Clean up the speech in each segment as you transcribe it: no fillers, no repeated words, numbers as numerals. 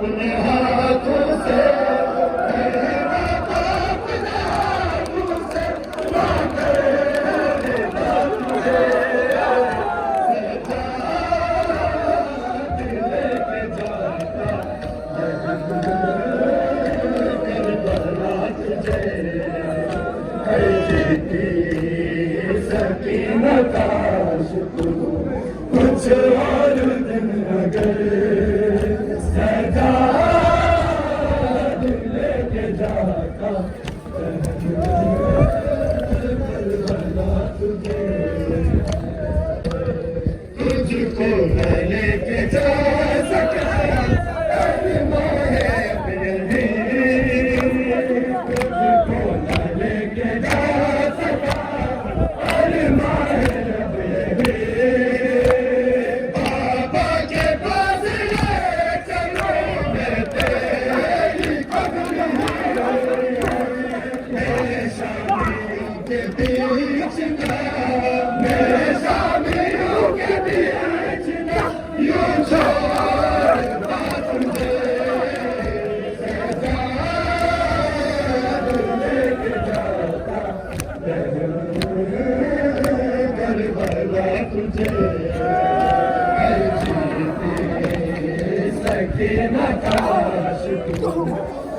अपने हाथों से कुछ और दिन अगर सजा लेके जाता तुझको न लेके जा सका तुझको न लेके जा सका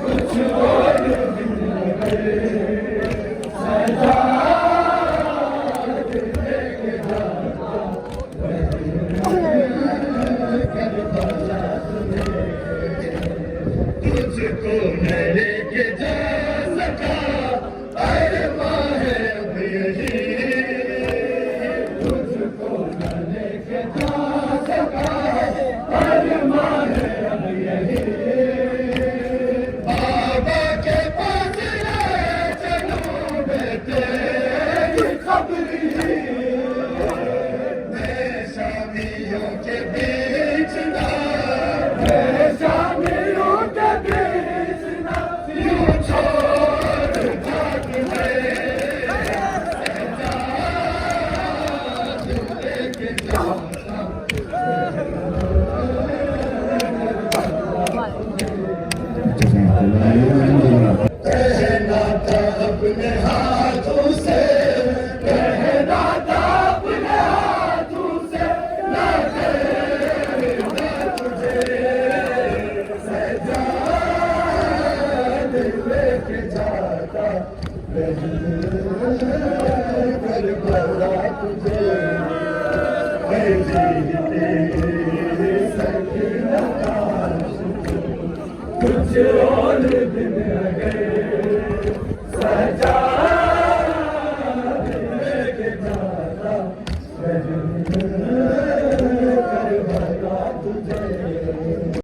कुछ और सजा तुझको न लेके जा सका अरमां है अब यही तुझको न लेके जा सका अरमां है अब यही बाबा के पास ले चलो बेटे खबरी मैं शामियों के बीच ना मैं शामियों के बीच ना यूं छोड़ भाग लेके जाता कहना था अपने हाथों से कहना था अपने हाथों से ना कहना तुझे सजा लेके जाता करबला तुझे मैं जीते सकीना कुछ और दिन अगर सजा लेके जाता